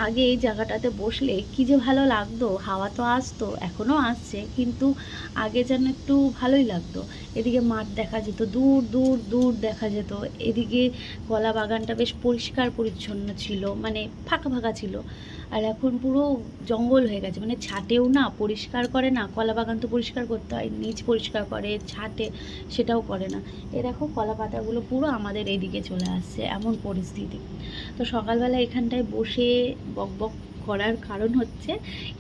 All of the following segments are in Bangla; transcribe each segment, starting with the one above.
আগে এই জায়গাটাতে বসলে কি যে ভালো লাগতো, হাওয়া তো আসতো, এখনও আসছে, কিন্তু আগে যেন একটু ভালোই লাগতো। এদিকে মাঠ দেখা যেত, দূর দূর দূর দেখা যেত। এদিকে কলা বাগানটা বেশ পরিষ্কার পরিচ্ছন্ন ছিল, মানে ফাঁকা ফাঁকা ছিল। আর এখন পুরো জঙ্গল হয়ে গেছে, মানে ছাটেও না, পরিষ্কার করে না। কলা বাগান তো পরিষ্কার করতে হয়, নিচ পরিষ্কার করে, ছাটে সেটাও করে না। এ দেখো কলা পাতাগুলো পুরো আমাদের এদিকে চলে আসছে, এমন পরিস্থিতি। তো সকালবেলা এখানটায় বসে বকবক করার কারণ হচ্ছে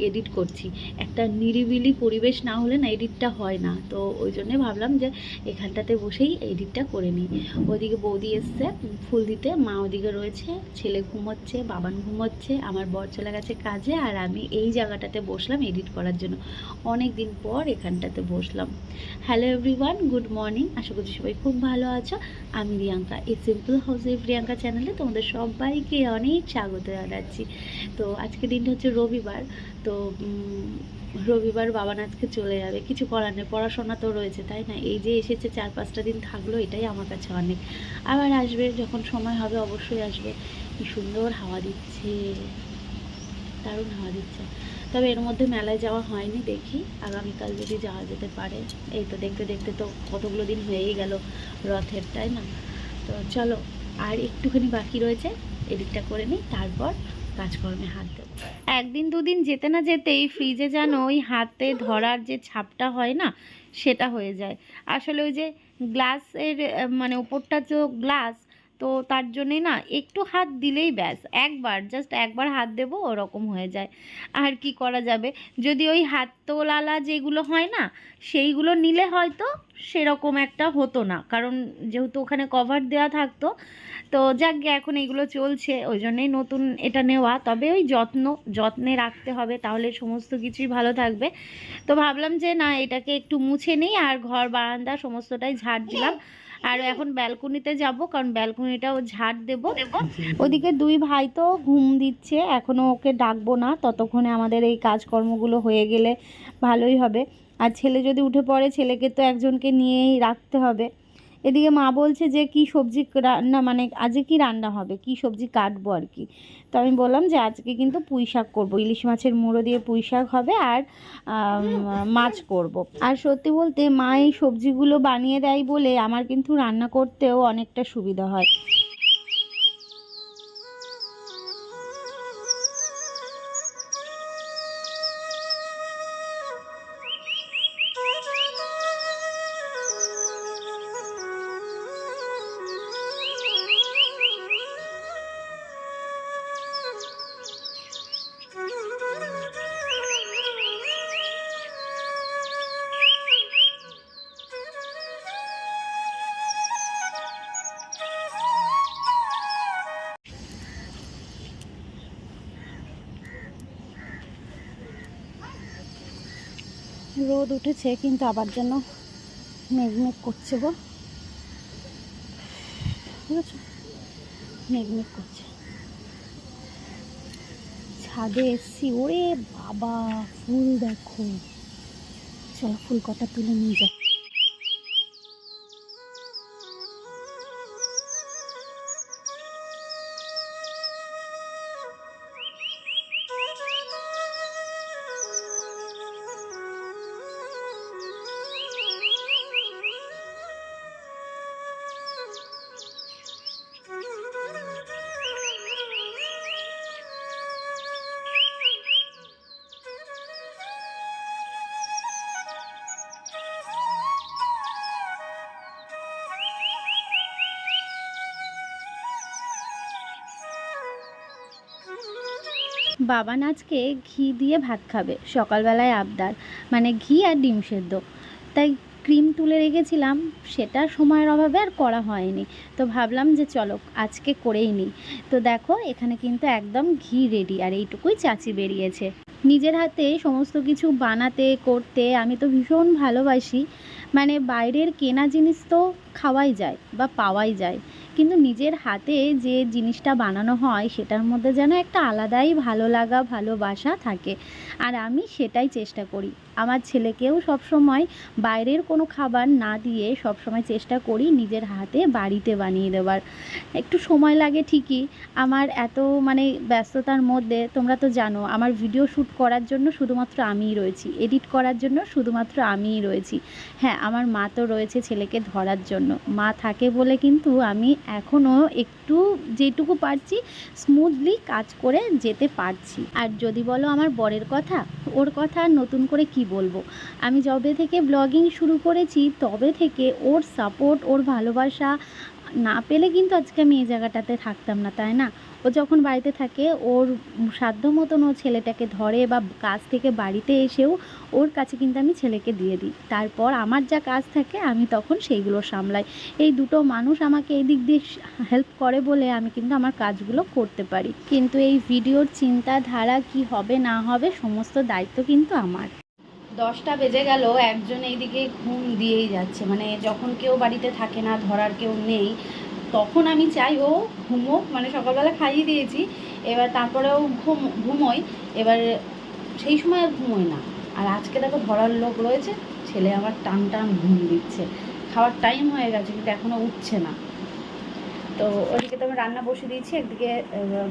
এডিট করছি। একটা নিরিবিলি পরিবেশ না হলে না এডিটটা হয় না, তো ওই জন্যে ভাবলাম যে এখানটাতে বসেই এডিটটা করে নিই। ওদিকে বৌদি এসছে ফুল দিতে, মা ওদিকে রয়েছে, ছেলে ঘুমোচ্ছে, বাবান ঘুমোচ্ছে, আমার বর চলে গেছে কাজে, আর আমি এই জায়গাটাতে বসলাম এডিট করার জন্য। অনেক দিন পর এখানটাতে বসলাম। Hello everyone, good morning. আশা করছি সবাই খুব ভালো আছো। আমি রিয়াঙ্কা, এই সিম্পল হাউসে প্রিয়াঙ্কা চ্যানেলে তোমাদের সবাইকে অনেক স্বাগত জানাচ্ছি। তো আজকে দিনটা হচ্ছে রবিবার। তো রবিবার বাবান আজকে চলে যাবে, কিছু করার নেই, পড়াশোনা তো রয়েছে, তাই না? এই যে এসেছে 4-5টা দিন থাকলো, এটাই আমার কাছে অনেক। আবার আসবে যখন সময় হবে, অবশ্যই আসবে। কি সুন্দর হাওয়া দিচ্ছে, দারুণ হাওয়া দিচ্ছে। তবে এর মধ্যে মেলায় যাওয়া হয়নি, দেখি আগামীকাল যদি যাওয়া যেতে পারে। এই তো দেখতে দেখতে তো কতগুলো দিন হয়েই গেল রথের, তাই না? তো চলো, আর একটুখানি বাকি রয়েছে, এডিটটা করে নিই, তারপর কাজকর্মে হাত দেবো। একদিন দুদিন যেতে না যেতেই ফ্রিজে যেন ওই হাতে ধরার যে ছাপটা হয় না, সেটা হয়ে যায়। আসলে ওই যে গ্লাসের মানে ওপরটা তো গ্লাস, তো তার জন্যে না একটু হাত দিলেই ব্যাস, একবার জাস্ট একবার হাত দেবো ওরকম হয়ে যায়। আর কি করা যাবে, যদি ওই হাত তোলালা যেগুলো হয় না, সেইগুলো নিলে হয়তো সেরকম একটা হতো না, কারণ যেহেতু ওখানে কভার দেওয়া থাকতো। তো যাক গে, এখন এগুলো চলছে, ওই জন্যেই নতুন এটা নেওয়া। তবে ওই যত্নে রাখতে হবে, তাহলে সমস্ত কিছুই ভালো থাকবে। তো ভাবলাম যে না, এটাকে একটু মুছে নিই, আর ঘর বারান্দা সমস্তটাই ঝাড় দিলাম। আর এখন ব্যালকনিতে যাব, কারণ ব্যালকনিটাও ঝাড় দেব। ওদিকে দুই ভাই তো ঘুম দিচ্ছে, এখনও ওকে ডাকবো না, ততক্ষণে আমাদের এই কাজকর্মগুলো হয়ে গেলে ভালোই হবে। আর ছেলে যদি উঠে পড়ে, ছেলেকে তো একজনকে নিয়েই রাখতে হবে। এদিকে মা বলছে যে কি সবজি রান্না, মানে আজকে কি রান্না হবে, কি সবজি কাটবো আর কি। তো আমি বললাম যে আজকে কিন্তু পুঁই শাক করবো, ইলিশ মাছের মুড়ো দিয়ে পুঁই শাক হবে, আর মাছ করব। আর সত্যি বলতে মা এই সবজিগুলো বানিয়ে দেয় বলে আমার কিন্তু রান্না করতেও অনেকটা সুবিধা হয়। রোদ উঠেছে, কিন্তু আবার যেন মেঘমেঘ করছে গো, ঠিক আছে, মেঘমেঘ করছে। ছাদে এসছি, ওরে বাবা ফুল দেখো, চলো ফুল কটা তুলে নিয়ে যাও। বাবান আজকে ঘি দিয়ে ভাত খাবে, সকালবেলায় আবদার, মানে ঘি আর ডিম সেদ্ধ। তাই ক্রিম তুলে রেখেছিলাম, সেটা সময়ের অভাবে আর করা হয়নি। তো ভাবলাম যে চলো আজকে করেই নিই। তো দেখো এখানে কিন্তু একদম ঘি রেডি, আর এইটুকুই চাচি বেরিয়েছে। নিজের হাতে সমস্ত কিছু বানাতে করতে আমি তো ভীষণ ভালোবাসি, মানে বাইরের কেনা জিনিস তো খাওয়াই যায় বা পাওয়াই যায়, কিন্তু নিজের হাতে যে জিনিসটা বানানো হয় সেটার মধ্যে যেন একটা আলাদাই ভালো লাগা ভালোবাসা থাকে। আর আমি সেটাই চেষ্টা করি। আমার ছেলেকেও সবসময় বাইরের কোনো খাবার না দিয়ে সবসময় চেষ্টা করি নিজের হাতে বাড়িতে বানিয়ে দেওয়ার। একটু সময় লাগে ঠিকই, আমার এত মানে ব্যস্ততার মধ্যে তোমরা তো জানো আমার ভিডিও শ্যুট করার জন্য শুধুমাত্র আমিই রয়েছি, এডিট করার জন্য শুধুমাত্র আমিই রয়েছি। হ্যাঁ, আমার মা তো রয়েছে ছেলেকে ধরার জন্য, মা থাকে বলে কিন্তু আমি এখনও একটু যেটুকু পারছি স্মুথলি কাজ করে যেতে পারছি। আর যদি বলো আমার বরের কথা, ওর কথা নতুন করে কি বলবো। আমি যবে থেকে ব্লগিং শুরু করেছি তবে থেকে ওর সাপোর্ট, ওর ভালোবাসা না পেলে কিন্তু আজকে আমি এই জায়গাটাতে থাকতাম না, তাই না? ও যখন বাড়িতে থাকে ওর সাধ্য মতন ও ছেলেটাকে ধরে, বা কাজ থেকে বাড়িতে এসেও ওর কাছে কিন্তু আমি ছেলেকে দিয়ে দিই। তারপর আমার যা কাজ থাকে আমি তখন সেইগুলো সামলাই। এই দুটো মানুষ আমাকে এই দিক দিয়ে হেল্প করে বলে আমি কিন্তু আমার কাজগুলো করতে পারি। কিন্তু এই ভিডিওর চিন্তাধারা কি হবে না হবে সমস্ত দায়িত্ব কিন্তু আমার। 10টা বেজে গেল, একজন এইদিকে ঘুম দিয়েই যাচ্ছে, মানে যখন কেউ বাড়িতে থাকে না, ধরার কেউ নেই, তখন আমি চাই ও ঘুমোক, মানে সকালবেলা খাইয়ে দিয়েছি, এবার তারপরেও ঘুমোই, এবার সেই সময় আর ঘুমোই না। আর আজকে দেখো ধরার লোক রয়েছে, ছেলে আমার টান টান ঘুম দিচ্ছে, খাওয়ার টাইম হয়ে গেছে কিন্তু এখনও উঠছে না। তো ওদিকে তো আমি রান্না বসিয়ে দিয়েছি, একদিকে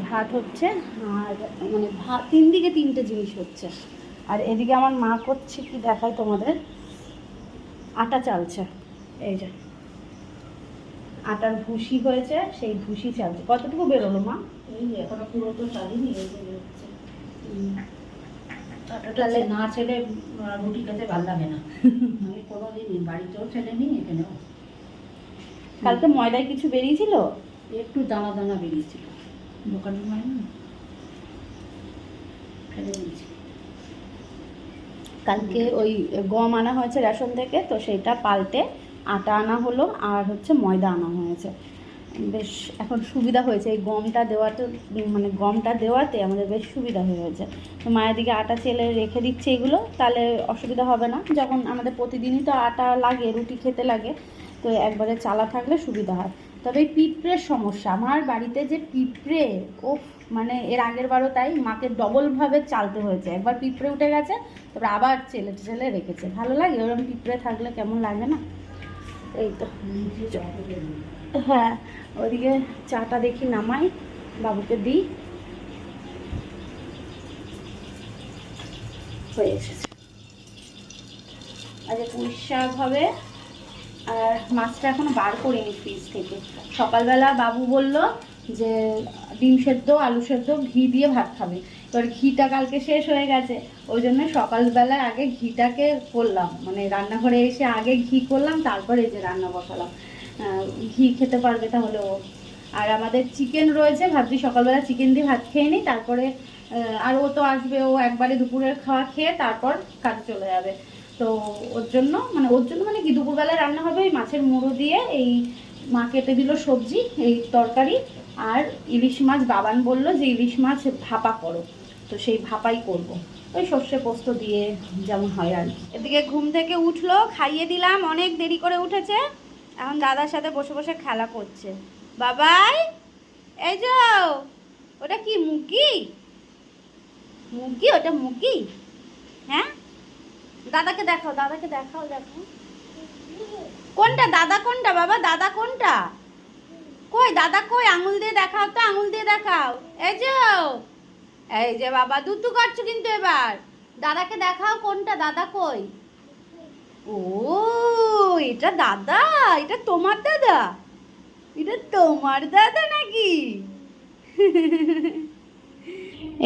ভাত হচ্ছে, আর মানে ভাত 3 দিকে 3টে জিনিস হচ্ছে। আর এদিকে আমার মা করছে কি দেখাই তোমাদের, আটা চালছে, এই যে আটার ভুসি হয়েছে, সেই ভুসি চালছে। কতটুকু বেরোলো মা? এই যে এখনো পুরো তো চালিনি, এই যে বেরোচ্ছে। আটাটা না ছেলে রুটি খেতে ভালো লাগে না। আমি কোনোদিনই বাড়িতেও ছেলে নিই, এখানেও। কালকে ময়দায় কিছু বেরিয়েছিল, একটু দানা দানা বেরিয়েছিল, দোকানের ময়দা ফেলে দিয়েছি। কালকে ওই গম আনা হয়েছে রেশন থেকে, তো সেটা পাল্টে আটা আনা হলো, আর হচ্ছে ময়দা আনা হয়েছে। বেশ এখন সুবিধা হয়েছে এই গমটা দেওয়াতে, মানে গমটা দেওয়াতে আমাদের বেশ সুবিধা হয়েছে। তো মায়ের দিকে আটা চেলে রেখে দিচ্ছে, এগুলো তাহলে অসুবিধা হবে না, যখন আমাদের প্রতিদিনই তো আটা লাগে, রুটি খেতে লাগে, তো একবারে চালা থাকলে সুবিধা হয়। তবে এই পিঁপড়ের সমস্যা আমার বাড়িতে, যে পিঁপড়ে, ও মানে এর আগের বারও তাই, মাকে ডবলভাবে চালতে হয়েছে। একবার পিঁপড়ে উঠে গেছে, তারপর আবার চেলে রেখেছে। ভালো লাগে ওরকম পিঁপড়ে থাকলে, কেমন লাগে না? এই তো, হ্যাঁ, ওইদিকে চাটা দেখি নামাই, বাবুকে দিই, হয়ে এসেছে। আচ্ছা, পুঁই শাক হবে, আর মাছটা এখনো বার করিনি ফ্রিজ থেকে। সকালবেলা বাবু বলল যে ডিম সেদ্ধ আলু সেদ্ধ ঘি দিয়ে ভাত খাবে, এবার ঘিটা কালকে শেষ হয়ে গেছে, ওই জন্য সকালবেলা আগে ঘিটাকে করলাম, মানে রান্নাঘরে এসে আগে ঘি করলাম, তারপরে এই যে রান্না বসালাম। ঘি খেতে পারবে তাহলে ও। আর আমাদের চিকেন রয়েছে, ভাবছি সকালবেলা চিকেন দিয়ে ভাত খেয়ে নিই, তারপরে আর ও তো আসবে, ও একবারে দুপুরের খাওয়া খেয়ে তারপর কাজে চলে যাবে। তো ওর জন্য মানে কি দুপুরবেলায় রান্না হবে ওই মাছের মুড়ো দিয়ে, এই মা কেটে দিল সবজি, এই তরকারি, আর ইলিশ মাছ বাবান বললো যে ইলিশ মাছ ভাপা করো, তো সেই ভাপাই করব, ওই সর্ষে পোস্ত দিয়ে যেমন হয় আর কি। এদিকে ঘুম থেকে উঠলো, খাইয়ে দিলাম, অনেক দেরি করে উঠেছে, এখন দাদার সাথে বসে বসে খেলা করছে। বাবাই, এই যে ওটা কি মুরগি? মুরগি ওটা মুরগি? হ্যাঁ, দাদাকে দেখাও, দাদাকে দেখাও, দেখো কোনটা দাদা, কোনটা বাবা, দাদা কোনটা? কই দাদা কই? আঙুল দিয়ে দেখাও তো, আঙুল দিয়ে দেখাও। এই যে বাবা দুতু করছো কিন্তু, এবার দাদাকে দেখাও কোনটা দাদা, কই? ও এটা দাদা, এটা তোমার দাদা, এটা তোমার দাদা নাকি?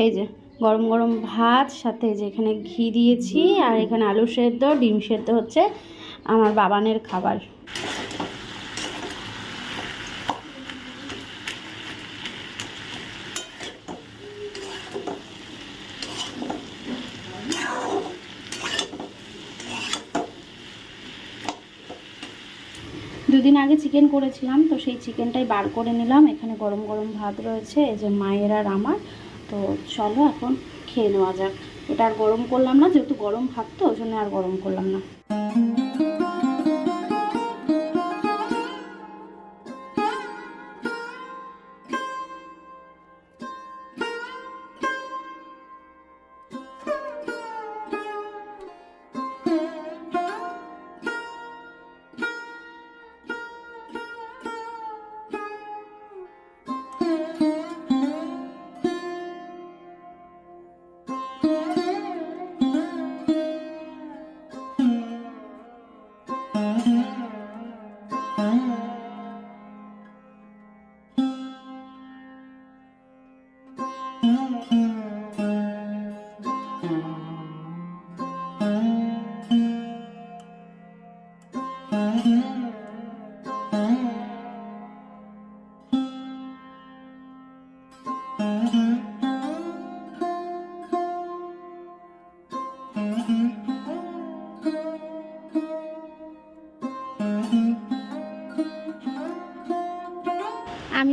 এই যে গরম গরম ভাত, সাথে যে এখানে ঘি দিয়েছি, আর এখানে আলু সেদ্ধ ডিম সেদ্ধ হচ্ছে আমার বাবানের খাবার। দুদিন আগে চিকেন করেছিলাম, তো সেই চিকেনটাই বার করে নিলাম। এখানে গরম গরম ভাত রয়েছে, এই যে মায়ের আর আমার। তো চলো এখন খেয়ে নেওয়া যাক। এটা আর গরম করলাম না, যেহেতু গরম ভাত তো ওই জন্য আর গরম করলাম না।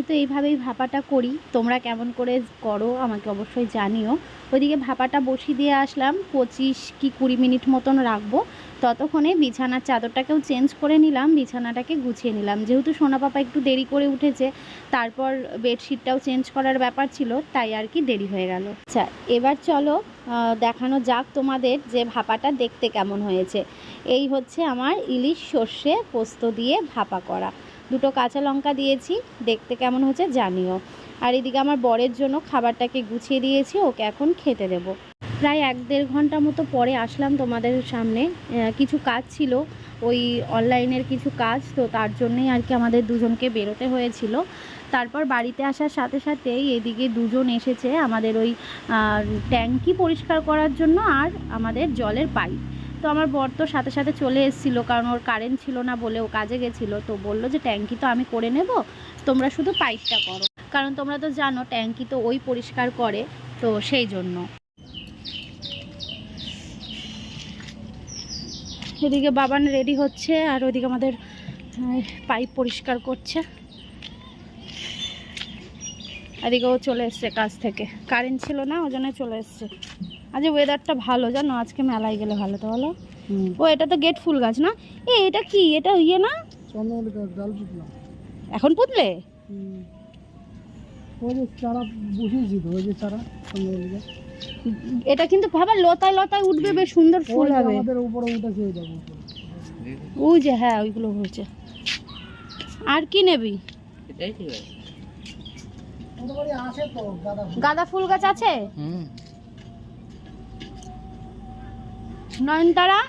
তো এইভাবেই ভাপাটা করি, তোমরা কেমন করে করো আমাকে অবশ্যই জানিও। ওইদিকে ভাপাটা বসিয়ে দিয়ে আসলাম, 25 কি 20 মিনিট মতন রাখবো। ততক্ষণে বিছানার চাদরটাকেও চেঞ্জ করে নিলাম, বিছানাটাকে গুছিয়ে নিলাম, যেহেতু সোনা পাপা একটু দেরি করে উঠেছে, তারপর বেডশিটটাও চেঞ্জ করার ব্যাপার ছিল, তাই আর কি দেরি হয়ে গেল। আচ্ছা, এবার চলো দেখানো যাক তোমাদের যে ভাপাটা দেখতে কেমন হয়েছে। এই হচ্ছে আমার ইলিশ সর্ষে পোস্ত দিয়ে ভাপা করা, 2টো কাঁচা লঙ্কা দিয়েছি, দেখতে কেমন হচ্ছে জানিও। আর এদিকে আমার বরের জন্য খাবারটাকে গুছিয়ে দিয়েছি, ওকে এখন খেতে দেব। প্রায় 1-1.5 ঘন্টা মতো পরে আসলাম তোমাদের সামনে, কিছু কাজ ছিল, ওই অনলাইনের কিছু কাজ, তো তার জন্যই আর কি আমাদের দুজনকে বেরোতে হয়েছিল। তারপর বাড়িতে আসার সাথে সাথেই এদিকে দুজন এসেছে আমাদের ওই ট্যাঙ্কি পরিষ্কার করার জন্য আর আমাদের জলের পাইপ। তো আমার বর তো সাথে সাথে চলে এসেছিলো, কারণ ওর কারেন্ট ছিল না বলে ও কাজে গেছিলো, তো বললো যে ট্যাঙ্কি তো আমি করে নেব, তোমরা শুধু পাইপটা করো, কারণ তোমরা তো জানো ট্যাঙ্কি তো ওই পরিষ্কার করে, তো সেই জন্য। এদিকে বাবান রেডি হচ্ছে আর ওইদিকে আমাদের পাইপ পরিষ্কার করছে। এদিকে ও চলে এসছে কাজ থেকে, কারেন্ট ছিল না ওই জন্য চলে এসছে। আজ ওয়েদারটা ভালো জানো, আজকে মেলায় গেলে ভালো। তো বলো, ও এটা তো গেট ফুল গাছ না? এটা কি, এটা ইয়ে না, এখন পুতলে এটা কিন্তু ভাবা লতায় লতায় উঠবে, বেশ সুন্দর ফুল হবে। ওই যে হ্যাঁ ওইগুলো হয়েছে। আর কি নেবি? গাঁদা ফুল গাছ আছে, নয়নতারা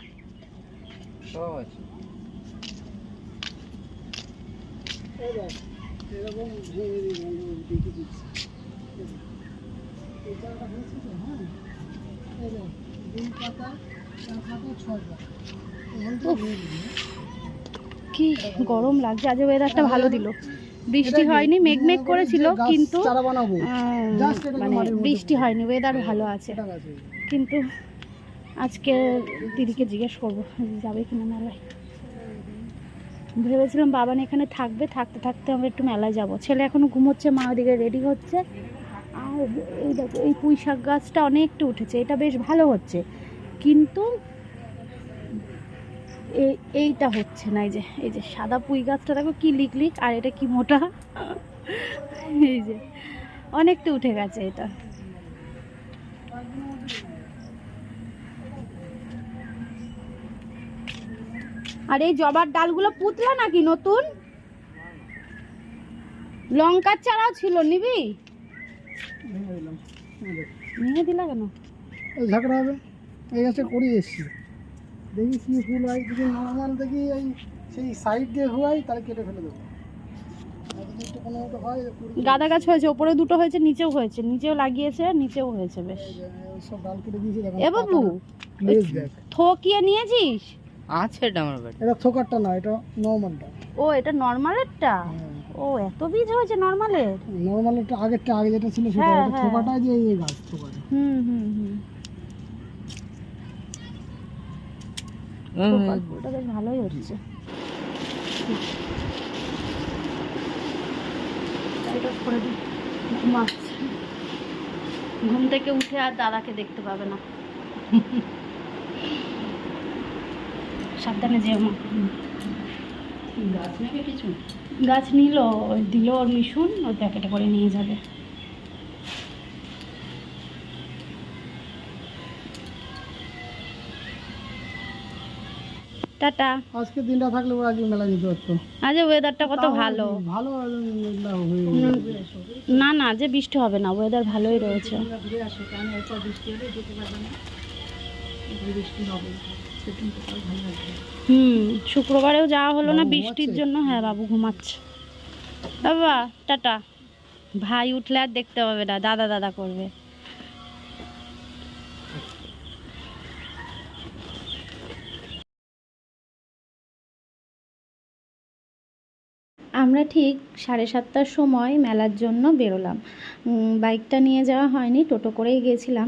কি গরম লাগছে। আজ ওয়েদারটা ভালো দিল, বৃষ্টি হয়নি, মেঘমেঘ করেছিল কিন্তু মানে বৃষ্টি হয়নি, ওয়েদার ভালো আছে। কিন্তু আজকে দিদিকে জিজ্ঞেস করবো যাবে কিনা মেলায়। ভেবেছিলাম বাবান এখানে থাকবে, থাকতে থাকতে আমরা একটু মেলায় যাব। ছেলে এখনো ঘুমোচ্ছে, মা ওদিকে রেডি হচ্ছে। আর এই দেখো এই পুঁই শাক গাছটা অনেকটা উঠেছে, এটা বেশ ভালো হচ্ছে, কিন্তু এইটা হচ্ছে না। এই যে সাদা পুঁই গাছটা দেখো কি লিকলিক, আর এটা কি মোটা, এই যে অনেকটা উঠে গেছে এটা। আর এই জবার ডালগুলো পুতলা নাকি নতুন? লঙ্কার চারাও ছিল, নিবি? ভেঙে দিলা কেন? ঝাঁকড়া হবে, এই গাছে করিয়ে এসছি, দেখি কি ফুল হয়, যদি নর্মাল দেখি এই সেই সাইড দিয়ে হয় তাহলে কেটে ফেলে দেবো। গাঁদা গাছ হয়েছে, ওপরে 2টো হয়েছে, নিচেও হয়েছে, নিচেও লাগিয়েছে, নিচেও হয়েছে বেশ। সব ডাল কেটে দিয়েছি। এ বাবু থোকিয়ে নিয়েছিস? আছে এটা আমার বাড়ি। এটা থোকারটা না, এটা নর্মালটা। ও এটা নর্মালেরটা? ও এত বীজ হয়েছে নর্মালের? নর্মালটা আগেরটা, আগে যেটা ছিল সেটা, এটা থোকাটা যে এই গাছ থোকাটা। ফুলটা বেশ ভালোই হচ্ছে। ঘুম থেকে উঠে আর দাদাকে দেখতে পাবে না। সাবধানে যেও মা। গাছ নেবে কিছু? গাছ নিল, দিল ওর মিশুন, ওই প্যাকেটে করে নিয়ে যাবে। টাটা। আজকে দিনটা থাকলে ওরা আজকে মেলা যেতে পারতো। আজ ওয়েদারটা কত ভালো। ভালো না না, যে বৃষ্টি হবে না, ওয়েদার ভালোই রয়েছে। ঘুরে আসো, কারণ এরপর বৃষ্টি হলে যেতে পারবে না, বৃষ্টি হবে সেদিন তো ভালো লাগবে। শুক্রবারেও যাওয়া হলো না বৃষ্টির জন্য। হ্যাঁ বাবু ঘুমাচ্ছে। বাবা টাটা। ভাই উঠলে আর দেখতে পাবে না, দাদা দাদা করবে। আমরা ঠিক 7:30টার সময় মেলার জন্য বেরোলাম। বাইকটা নিয়ে যাওয়া হয়নি, টোটো করেই গেছিলাম।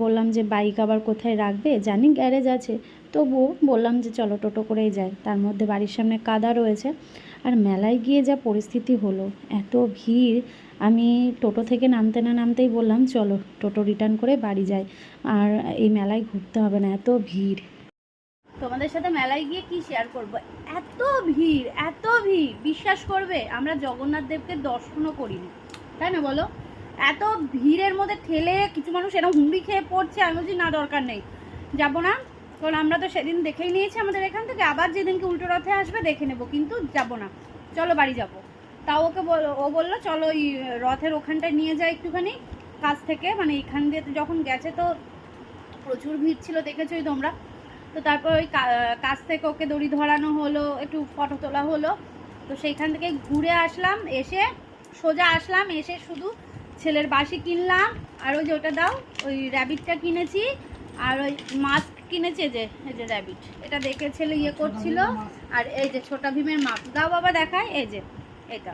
বললাম যে বাইক আবার কোথায় রাখবে, জানি গ্যারেজ আছে, তবুও বললাম যে চলো টোটো করেই যাই। তার মধ্যে বাড়ির সামনে কাদা রয়েছে, আর মেলায় গিয়ে যা পরিস্থিতি হলো, এত ভিড়, আমি টোটো থেকে নামতে না নামতেই বললাম চলো টোটো রিটার্ন করে বাড়ি যাই, আর এই মেলায় ঘুরতে হবে না, এত ভিড়। তোমাদের সাথে মেলায় গিয়ে কি শেয়ার করব, এত ভিড় এত ভিড়, বিশ্বাস করবে আমরা জগন্নাথ দেবকে দর্শনও করিনি, তাই না বলো? এত ভিড়ের মধ্যে ঠেলে কিছু মানুষ এরকম হুমড়ি খেয়ে পড়ছে, আমি বলছি না দরকার নেই, যাবো না, কারণ আমরা তো সেদিন দেখেই নিয়েছি আমাদের এখান থেকে, আবার যেদিনকে উল্টো রথে আসবে দেখে নেবো, কিন্তু যাবো না, চলো বাড়ি যাবো। তাও ওকে ও বললো চলো ওই রথের ওখানটায় নিয়ে যায় একটুখানি কাছ থেকে, মানে এখান দিয়ে যখন গেছে তো প্রচুর ভিড় ছিল, দেখেছোই তোমরা। তো তারপর ওই কাছ থেকে ওকে দড়ি ধরানো হলো, একটু ফটো তোলা হলো, তো সেইখান থেকে ঘুরে আসলাম, এসে সোজা আসলাম, এসে শুধু ছেলের বাসি কিনলাম, আর ওই যে ওটা দাও, ওই র্যাবিটটা কিনেছি, আর ওই মাস্ক কিনেছি, এই যে র্যাবিট, এটা দেখে ছেলে ইয়ে করছিল, আর এই যে ছোটা ভীমের মাস্ক দাও বাবা দেখায়, এই যে এটা,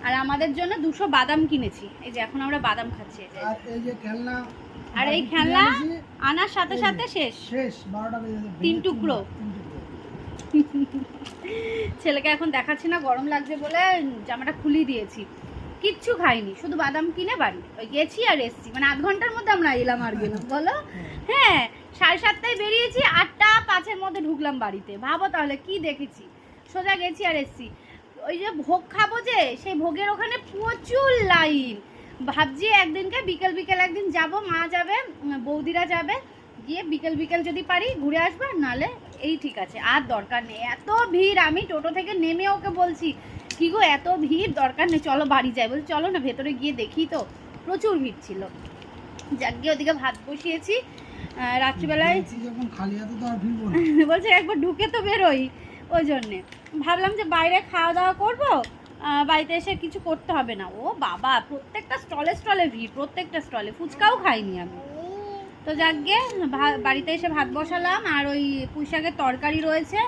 আর আমাদের জন্য 200 বাদাম কিনেছি, এই যে এখন আমরা বাদাম খাচ্ছি, এই যে খেলনা, আর এই খেলনা আনার সাথে সাথে শেষ 12টা বেজে গেছে, 3 টুকরো। ছেলেকে এখন দেখাচ্ছি না, গরম লাগছে বলে জামাটা খুলিয়ে দিয়েছি, কিচ্ছু খাইনি, শুধু বাদাম কিনে বাড়ি ওই গেছি আর এসছি, মানে 8 ঘন্টার মধ্যে আমরা এলাম আর গেলাম বলো। হ্যাঁ 7:30টায় বেরিয়েছি, 8:05-এর মধ্যে ঢুকলাম বাড়িতে, ভাবো তাহলে কি দেখেছি, সোজা গেছি আর এসছি। ওই যে ভোগ খাবো, যে সেই ভোগের ওখানে প্রচুর লাইন, ভাবছি একদিনকে বিকেল বিকেল একদিন যাব, মা যাবে, বৌদিরা যাবে, গিয়ে বিকেল বিকেল যদি পারি ঘুরে আসবো, নালে এই ঠিক আছে, আর দরকার নেই এত ভিড়। আমি টোটো থেকে নেমে ওকে বলছি কি গো এত ভিড়, দরকার নেই চলো বাড়ি যাই, বলছি চলো না ভেতরে গিয়ে দেখি, তো প্রচুর ভিড় ছিল। যাক গিয়ে ওদিকে ভাত বসিয়েছি, রাত্রিবেলায় যখন খালি হাতে তো আর ভিড়বো না, বলছে একবার ঢুকে তো বেরোই, ওই জন্যে ভাবলাম যে বাইরে খাওয়া দাওয়া করবো, বাড়িতে এসে কিছু করতে হবে না। ও বাবা প্রত্যেকটা স্টলে স্টলে ভিড়, প্রত্যেকটা স্টলে, ফুচকাও খাইনি আমি। তো যাক গে বাড়িতে এসে ভাত বসালাম, আর ওই পুঁই শাকের তরকারি রয়েছে,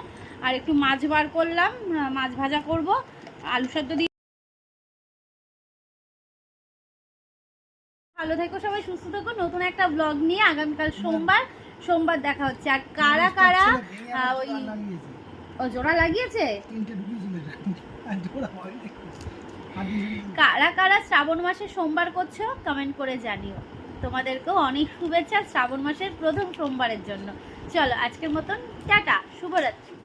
আর একটু মাছ বার করলাম, মাছ ভাজা করব, আলু সেদ্ধ দিয়ে। ভালো থেকো সবাই, সুস্থ থেকো, নতুন একটা ব্লগ নিয়ে আগামীকাল সোমবার দেখা হচ্ছে। আর কারা কারা ওই জোড়া লাগিয়েছে, কারা কারা শ্রাবণ মাসে সোমবার করছো কমেন্ট করে জানিও, তোমাদেরকেও অনেক শুভেচ্ছা শ্রাবণ মাসের প্রথম সোমবারের জন্য। চলো আজকের মতন টাটা, শুভরাত্রি।